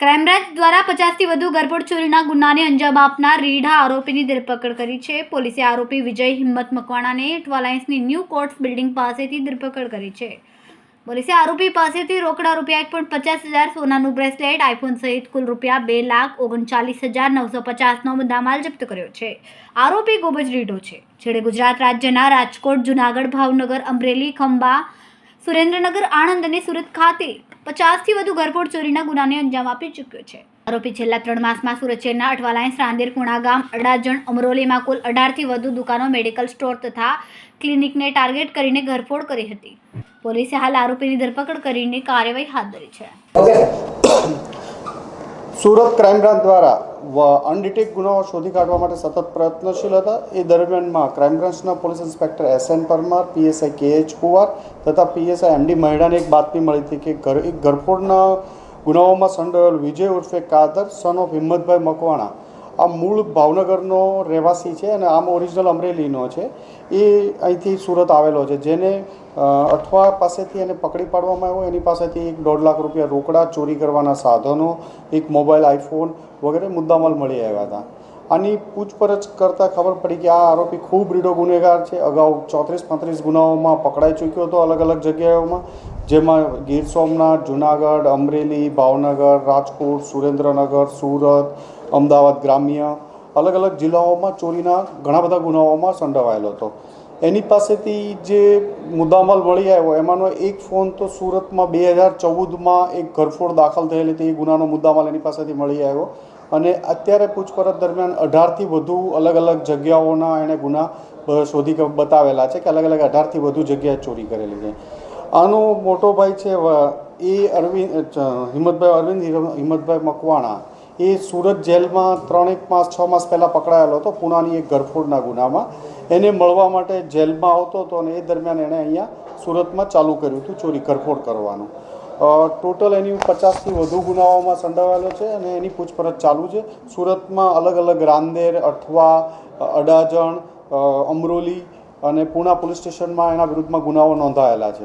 Crime branch દ્વારા 50થી વધુ ગરફોડ ચોરીના ગુનાને અંજામ આપનાર રીઢા આરોપીની ધરપકડ કરી છે. પોલીસે આરોપી વિજય હિંમત મકવાણાને ટ્વાલાઇન્સની ન્યૂ કોર્ટ્સ બિલ્ડિંગ પાસેથી ધરપકડ કરી છે. પોલીસે આરોપી પાસેથી રોકડા ₹1,50,000, સોનાનું બ્રેસલેટ, આઈફોન સહિત કુલ ₹2,39,950નો મુદ્દામાલ જપ્ત કર્યો છે. આરોપી ખૂબ જ રીઢો છે, જેણે ગુજરાત રાજ્યના રાજકોટ, જૂનાગઢ, ભાવનગર, અમરેલી, ખંભા, સુરેન્દ્રનગર, આણંદ અને સુરત ખાતે 50થી વધુ ગરફોડ ચોરીના ગુનાને અંજામ આપી ચૂક્યો છે. આરોપી છેલ્લા 3 માસમાં સુરત શહેરના અઠવાલાઇન્સ, રાંદેર, કુણાગામ, અડાજણ, અમરોલીમાં કુલ 18થી વધુ દુકાનો, મેડિકલ સ્ટોર તથા ક્લિનિકને ટાર્ગેટ કરીને ગરફોડ કરી હતી. પોલીસે હાલ આરોપીની ધરપકડ કરીને કાર્યવાહી હાથ ધરી છે. સુરત ક્રાઇમ બ્રાન્ચ દ્વારા અનડિટેક્ટ ગુનાઓ શોધી કાઢવા માટે સતત પ્રયત્નશીલ હતા. એ દરમિયાનમાં ક્રાઇમ બ્રાન્ચના police inspector SN Parmar, PSI KH કુવાર તથા PSI MD મહેડાને એક બાતમી મળી હતી કે એક ગરફોડના ગુનાઓમાં સંડોવાયેલ વિજય ઉર્ફે કાદર, સન ઓફ હિંમતભાઈ મકવાણા, આ મૂળ ભાવનગરનો રહેવાસી છે અને આમ ઓરિજિનલ અમરેલીનો છે. એ અહીંથી સુરત આવેલો છે, જેને અઠવા પાસેથી એને પકડી પાડવામાં આવ્યો. એની પાસેથી ₹1.5 લાખ રોકડા, ચોરી કરવાના સાધનો, એક મોબાઈલ, આઈફોન વગેરે મુદ્દામાલ મળી આવ્યા હતા. આની પૂછપરછ કરતાં ખબર પડી કે આ આરોપી ખૂબ રીઢો ગુનેગાર છે. અગાઉ 34-35 ગુનાઓમાં પકડાઈ ચૂક્યો હતો અલગ અલગ જગ્યાઓમાં, જેમાં ગીર સોમનાથ, જૂનાગઢ, અમરેલી, ભાવનગર, રાજકોટ, સુરેન્દ્રનગર, સુરત, અમદાવાદ ગ્રામ્ય, અલગ અલગ જિલ્લાઓમાં ચોરીના ઘણા બધા ગુનાઓમાં સંડોવાયેલો હતો. એની પાસેથી જે મુદ્દામાલ મળી આવ્યો એમાંનો એક ફોન તો સુરતમાં 2014માં એક ગરફોડ દાખલ થયેલી હતી, એ ગુનાનો મુદ્દામાલ એની પાસેથી મળી આવ્યો. અને અત્યારે પૂછપરછ દરમિયાન 18થી વધુ અલગ અલગ જગ્યાઓના એણે ગુના શોધી બતાવેલા છે કે અલગ અલગ 18થી વધુ જગ્યાએ ચોરી કરેલી છે. આનો મોટો ભાઈ છે એ અરવિંદ હિંમતભાઈ મકવાણા, એ સુરત જેલમાં 6 માસ પહેલાં પકડાયેલો હતો પૂનાની એક ગરફોડના ગુનામાં. એને મળવા માટે જેલમાં આવતો હતો અને એ દરમિયાન એણે અહીંયા સુરતમાં ચાલુ કર્યું હતું ચોરી ગરફોડ કરવાનું. ટોટલ એની 50થી વધુ ગુનાઓમાં સંડોવાયેલો છે અને એની પૂછપરછ ચાલુ છે. સુરતમાં અલગ અલગ રાંદેર, અઠવા, અડાજણ, અમરોલી અને પૂના પોલીસ સ્ટેશનમાં એના વિરુદ્ધમાં ગુનાઓ નોંધાયેલા છે.